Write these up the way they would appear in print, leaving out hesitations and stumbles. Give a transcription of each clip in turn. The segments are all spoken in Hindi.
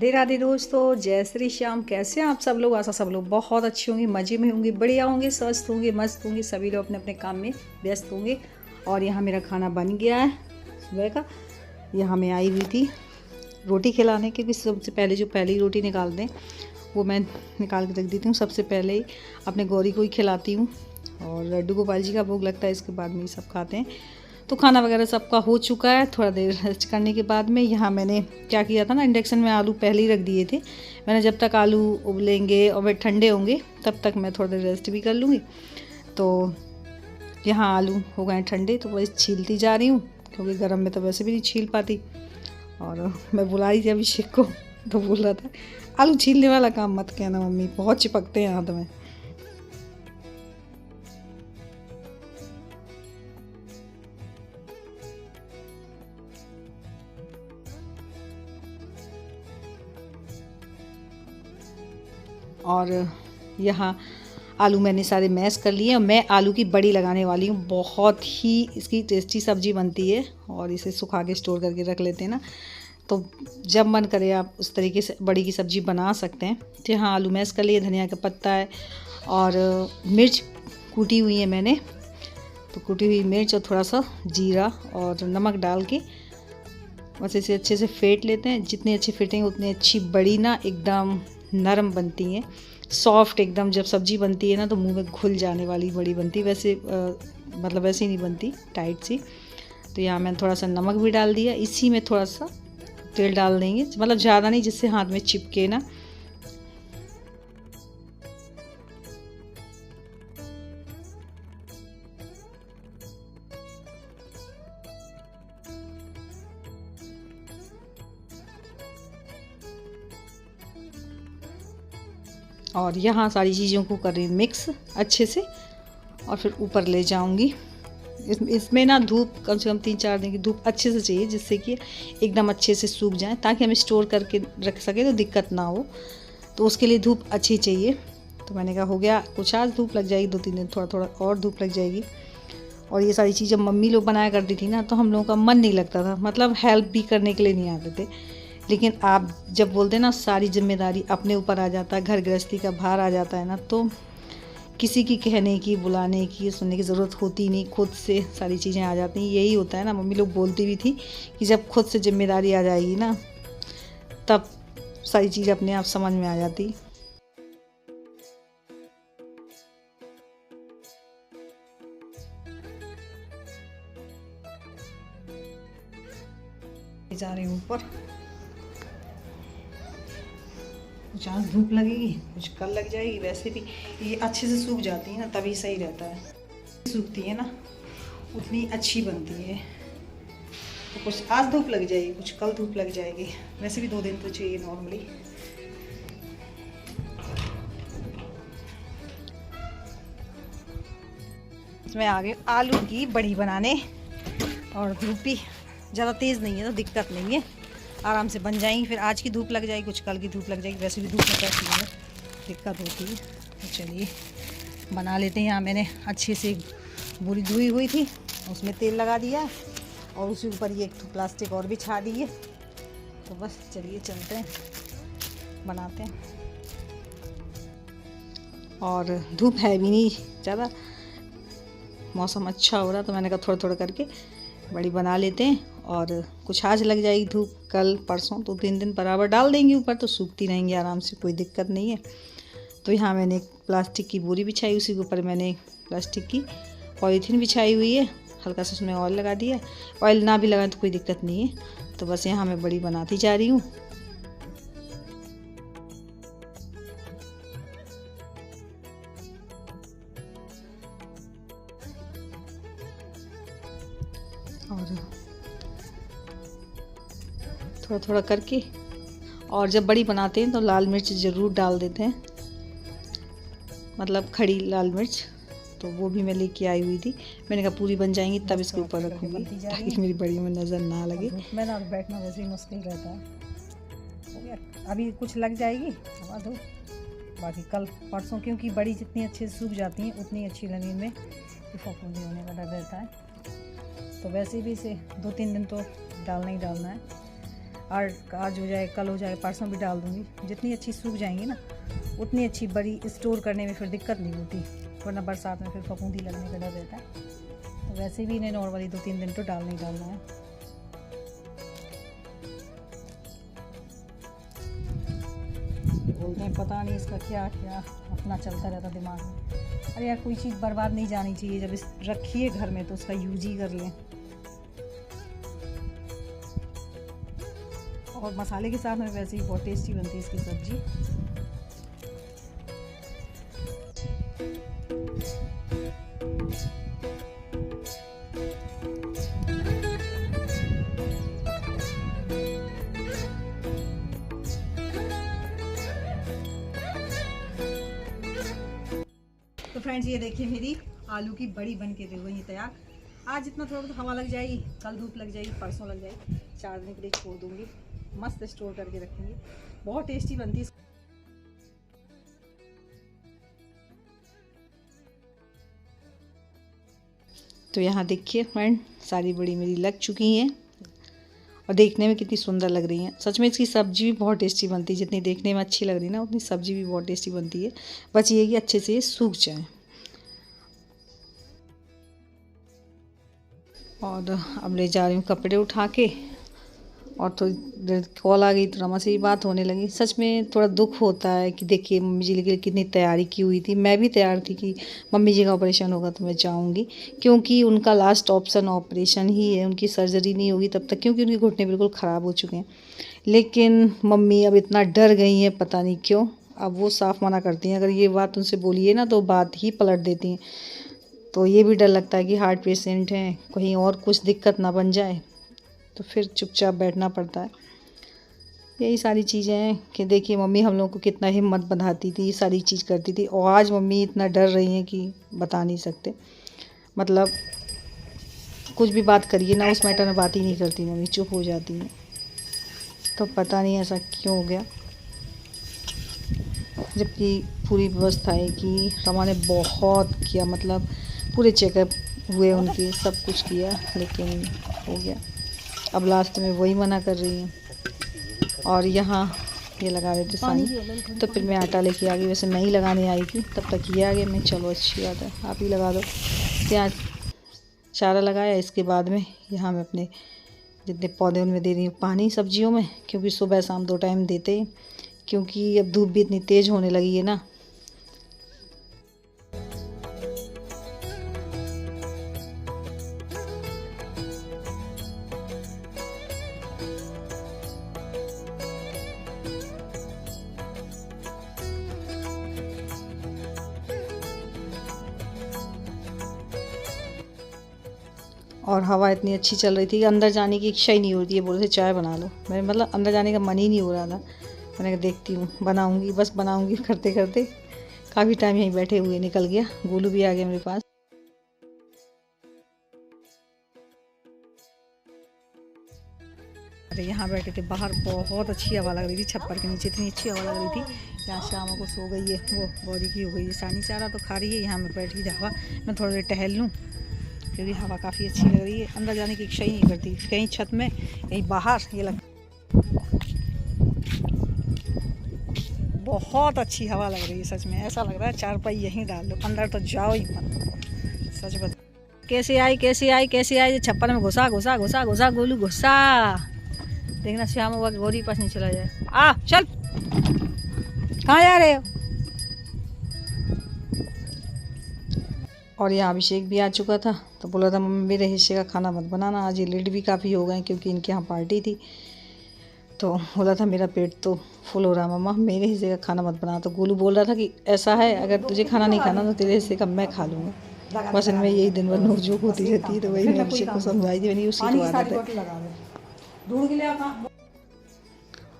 राधे राधे दोस्तों, जय श्री श्याम। कैसे हैं आप सब लोग? आशा सब लोग बहुत अच्छे होंगे, मज़े में होंगे, बढ़िया होंगे, स्वस्थ होंगे, मस्त होंगे। सभी लोग अपने अपने काम में व्यस्त होंगे। और यहाँ मेरा खाना बन गया है सुबह का। यहाँ मैं आई हुई थी रोटी खिलाने, क्योंकि सबसे पहले जो पहली रोटी निकालते हैं वो मैं निकाल के रख देती हूँ। सबसे पहले ही अपने गौरी को ही खिलाती हूँ और लड्डू गोपाल जी का भोग लगता है, इसके बाद में ये सब खाते हैं। तो खाना वगैरह सबका हो चुका है। थोड़ा देर रेस्ट करने के बाद में यहाँ मैंने क्या किया था ना, इंडक्शन में आलू पहले ही रख दिए थे। मैंने जब तक आलू उबलेंगे और वे ठंडे होंगे तब तक मैं थोड़ा देर रेस्ट भी कर लूँगी। तो यहाँ आलू हो गए ठंडे, तो वही छीलती जा रही हूँ, क्योंकि गर्म में तो वैसे भी नहीं छील पाती। और मैं बुला रही थी अभिषेक को, तो बोल रहा था आलू छीलने वाला काम मत कहना मम्मी, बहुत चिपकते हैं हाथ में। और यहाँ आलू मैंने सारे मैश कर लिए और मैं आलू की बड़ी लगाने वाली हूँ। बहुत ही इसकी टेस्टी सब्ज़ी बनती है और इसे सुखा के स्टोर करके रख लेते हैं ना, तो जब मन करे आप उस तरीके से बड़ी की सब्ज़ी बना सकते हैं। तो यहाँ आलू मैश कर लिए, धनिया का पत्ता है और मिर्च कूटी हुई है मैंने, तो कूटी हुई मिर्च और थोड़ा सा जीरा और नमक डाल के बस इसे अच्छे से फेंट लेते हैं। जितने अच्छे फेंटेंगे उतनी अच्छी बड़ी ना एकदम नरम बनती हैं, सॉफ्ट एकदम। जब सब्ज़ी बनती है ना तो मुंह में घुल जाने वाली बड़ी बनती, वैसे मतलब वैसे ही नहीं बनती टाइट सी। तो यहाँ मैंने थोड़ा सा नमक भी डाल दिया, इसी में थोड़ा सा तेल डाल देंगे, मतलब ज़्यादा नहीं, जिससे हाथ में चिपके ना। और यहाँ सारी चीज़ों को कर रही मिक्स अच्छे से और फिर ऊपर ले जाऊंगी। इसमें ना धूप कम से कम 3-4 दिन की धूप अच्छे से चाहिए, जिससे कि एकदम अच्छे से सूख जाए, ताकि हम स्टोर करके रख सकें तो दिक्कत ना हो। तो उसके लिए धूप अच्छी चाहिए। तो मैंने कहा हो गया, कुछ आज धूप लग जाएगी, 2-3 दिन थोड़ा थोड़ा और धूप लग जाएगी। और ये सारी चीज़ें मम्मी लोग बनाया करती थी ना, तो हम लोगों का मन नहीं लगता था, मतलब हेल्प भी करने के लिए नहीं आते थे। लेकिन आप जब बोलते ना सारी जिम्मेदारी अपने ऊपर आ जाता है, घर गृहस्थी का भार आ जाता है ना, तो किसी की कहने की, बुलाने की, सुनने की ज़रूरत होती नहीं, खुद से सारी चीज़ें आ जाती हैं। यही होता है ना, मम्मी लोग बोलती भी थी कि जब खुद से जिम्मेदारी आ जाएगी ना, तब सारी चीज़ अपने आप समझ में आ जाती। जा रही हूँ ऊपर, कुछ आज धूप लगेगी, कुछ कल लग जाएगी। वैसे भी ये अच्छे से सूख जाती है ना, तभी सही रहता है। सूखती है ना उतनी अच्छी बनती है। तो कुछ आज धूप लग जाएगी, कुछ कल धूप लग जाएगी। वैसे भी 2 दिन तो चाहिए नॉर्मली। इसमें आ गए आलू की बड़ी बनाने, और धूप भी ज़्यादा तेज़ नहीं है तो दिक्कत नहीं है, आराम से बन जाएंगी। फिर आज की धूप लग जाएगी, कुछ कल की धूप लग जाएगी। वैसे भी धूप में कैसी है, दिक्कत होती है। तो चलिए बना लेते हैं। यहाँ मैंने अच्छे से पूरी धुई हुई थी, उसमें तेल लगा दिया और उसी ऊपर ये एक प्लास्टिक और बिछा दी है। तो बस चलिए चलते हैं, बनाते हैं। और धूप है भी नहीं ज़्यादा, मौसम अच्छा हो रहा, तो मैंने कहा थोड़ा थोड़ा करके बड़ी बना लेते हैं। और कुछ आज लग जाएगी धूप, कल परसों, तो 3 दिन बराबर डाल देंगे ऊपर, तो सूखती रहेंगी आराम से, कोई दिक्कत नहीं है। तो यहाँ मैंने एक प्लास्टिक की बोरी बिछाई, उसी के ऊपर मैंने प्लास्टिक की पॉलीथीन बिछाई हुई है, हल्का सा उसमें ऑयल लगा दिया। ऑयल ना भी लगाए तो कोई दिक्कत नहीं है। तो बस यहाँ मैं बड़ी बनाती जा रही हूँ। और थोड़ा थोड़ा करके, और जब बड़ी बनाते हैं तो लाल मिर्च ज़रूर डाल देते हैं, मतलब खड़ी लाल मिर्च। तो वो भी मैं लेके आई हुई थी। मैंने कहा पूरी बन जाएंगी तब इसके ऊपर रखूँगी, ताकि मेरी बड़ी में नज़र ना लगे। मैं ना बैठना वैसे ही मुश्किल रहता है। अभी कुछ लग जाएगी हवा दो, बाकी कल परसों, क्योंकि बड़ी जितनी अच्छे से सूख जाती हैं उतनी अच्छी लगने में फफूंदी होने का डर रहता है। तो वैसे भी इसे 2-3 दिन तो डालना ही डालना है। आज हो जाए, कल हो जाए, परसों भी डाल दूँगी। जितनी अच्छी सूख जाएंगी ना उतनी अच्छी, बड़ी स्टोर करने में फिर दिक्कत नहीं होती, वरना बरसात में फिर फफूंदी लगने का डर रहता है। तो वैसे भी इन्हें नॉर्मली 2-3 दिन तो डालना ही डालना है। बोलते हैं पता नहीं इसका क्या क्या अपना चलता रहता दिमाग में। अरे यार, कोई चीज़ बर्बाद नहीं जानी चाहिए, जब इस रखिए घर में तो उसका यूज ही कर लें। और मसाले के साथ में वैसे ही बहुत टेस्टी बनती है इसकी सब्ज़ी। तो फ्रेंड्स, ये देखिए मेरी आलू की बड़ी बन के हो गई तैयार। आज इतना थोड़ा बहुत हवा लग जाएगी, कल धूप लग जाएगी, परसों लग जाएगी, 4 दिन के लिए छोड़ दूँगी। मस्त स्टोर करके रखेंगे, बहुत टेस्टी बनती है। तो यहाँ देखिए फ्रेंड, सारी बड़ी मेरी लग चुकी हैं और देखने में कितनी सुंदर लग रही हैं। सच में इसकी सब्ज़ी भी बहुत टेस्टी बनती है, जितनी देखने में अच्छी लग रही है ना उतनी सब्ज़ी भी बहुत टेस्टी बनती है। बस ये कि अच्छे से ये सूख जाए। और अब ले जा रही हूँ कपड़े उठा के, और थोड़ी कॉल आ गई तो रमा से ही बात होने लगी। सच में थोड़ा दुख होता है कि देखिए मम्मी जी के लिए कितनी तैयारी की हुई थी। मैं भी तैयार थी कि मम्मी जी का ऑपरेशन होगा तो मैं जाऊंगी, क्योंकि उनका लास्ट ऑप्शन ऑपरेशन ही है, उनकी सर्जरी नहीं होगी तब तक, क्योंकि उनके घुटने बिल्कुल ख़राब हो चुके हैं। लेकिन मम्मी अब इतना डर गई हैं, पता नहीं क्यों। अब वो साफ मना करती हैं, अगर ये बात उनसे बोलिए ना तो बात ही पलट देती हैं। तो ये भी डर लगता है कि हार्ट पेशेंट हैं, कहीं और कुछ दिक्कत ना बन जाए, तो फिर चुपचाप बैठना पड़ता है। यही सारी चीज़ें हैं कि देखिए मम्मी हम लोग को कितना हिम्मत बंधाती थी, सारी चीज़ करती थी, और आज मम्मी इतना डर रही हैं कि बता नहीं सकते। मतलब कुछ भी बात करिए ना, उस मैटर में बात ही नहीं करती मम्मी, चुप हो जाती हैं। तो पता नहीं ऐसा क्यों हो गया, जबकि पूरी व्यवस्था है कि रमा ने बहुत किया, मतलब पूरे चेकअप हुए उनके, सब कुछ किया, लेकिन हो गया। अब लास्ट में वही मना कर रही हैं। और यहाँ ये लगा रहे थे सानी, तो फिर मैं आटा लेके आ गई। वैसे मैं ही लगाने आई थी, तब तक ये आ गए। मैं चलो अच्छी बात है, आप ही लगा दो। यहाँ चारा लगाया, इसके बाद में यहाँ मैं अपने जितने पौधे उनमें दे रही हूँ पानी, सब्जियों में, क्योंकि सुबह शाम 2 टाइम देते हैं, क्योंकि अब धूप भी इतनी तेज़ होने लगी है ना। और हवा इतनी अच्छी चल रही थी कि अंदर जाने की इच्छा ही नहीं हो रही है। बोल रहे चाय बना लो, मैं मतलब अंदर जाने का मन ही नहीं हो रहा था। मैंने कहा देखती हूँ, बनाऊँगी, बस बनाऊँगी करते करते काफ़ी टाइम यहीं बैठे हुए निकल गया। गोलू भी आ गया मेरे पास। अरे यहाँ बैठे थे बाहर, बहुत अच्छी हवा लग रही थी, छप्पर के नीचे इतनी अच्छी हवा लग रही थी। यहाँ शाम को सो गई है, वो बॉडी की हो गई है, सानी चारा तो खा रही है। यहाँ मैं बैठी थी हवा, मैं थोड़ी देर टहल लूँ, क्योंकि हवा काफ़ी अच्छी लग रही है। अंदर जाने की इच्छा ही नहीं करती, कहीं छत में कहीं बाहर। ये लग बहुत अच्छी हवा लग रही है, सच में ऐसा लग रहा है चारपाई यहीं डाल लो, अंदर तो जाओ ही मत। सच बता, कैसे आई छप्पर में घुसा घुसा घुसा घुसा गोलू घुसा। देखना श्याम हुआ कि गौरी पास नहीं चला जाए। आ चल, कहाँ जा रहे हो? और यहाँ अभिषेक भी आ चुका था, तो बोला था मम्मी मेरे हिस्से का खाना मत बनाना, आज ये लेट भी काफ़ी हो गए क्योंकि इनके यहाँ पार्टी थी। तो बोला था मेरा पेट तो फुल हो रहा मम्मा, मेरे हिस्से का खाना मत बना। तो गोलू बोल रहा था कि ऐसा है, अगर तुझे खाना नहीं खाना तो तेरे हिस्से का मैं खा लूँगा। बस इनमें यही दिन भर नोक-झोंक होती रहती है। तो वही मैं अभिषेक को समझाई थी, मैंने उसी को आदत है।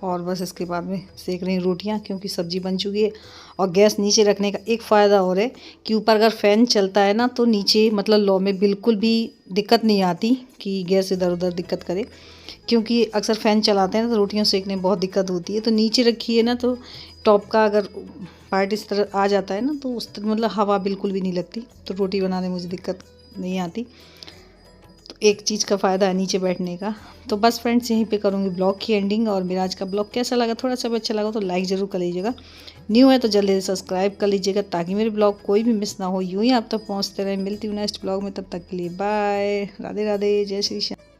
और बस इसके बाद में सेक रही रोटियां, क्योंकि सब्ज़ी बन चुकी है। और गैस नीचे रखने का एक फ़ायदा और है कि ऊपर अगर फ़ैन चलता है ना तो नीचे मतलब लो में बिल्कुल भी दिक्कत नहीं आती कि गैस इधर उधर दिक्कत करे, क्योंकि अक्सर फ़ैन चलाते हैं तो रोटियां सेकने में बहुत दिक्कत होती है। तो नीचे रखी है ना, तो टॉप का अगर पार्ट इस तरह आ जाता है ना तो उस तरह मतलब हवा बिल्कुल भी नहीं लगती, तो रोटी बनाने में मुझे दिक्कत नहीं आती। तो एक चीज़ का फ़ायदा है नीचे बैठने का। तो बस फ्रेंड्स यहीं पे करूँगी ब्लॉग की एंडिंग। और मेरा आज का ब्लॉग कैसा लगा, थोड़ा सा भी अच्छा लगा तो लाइक ज़रूर कर लीजिएगा। न्यू है तो जल्दी से सब्सक्राइब कर लीजिएगा ताकि मेरे ब्लॉग कोई भी मिस ना हो, यूँ ही आप तक पहुँचते रहे। मिलती हूँ नेक्स्ट ब्लॉग में, तब तक के लिए बाय, राधे राधे, जय श्री श्याम।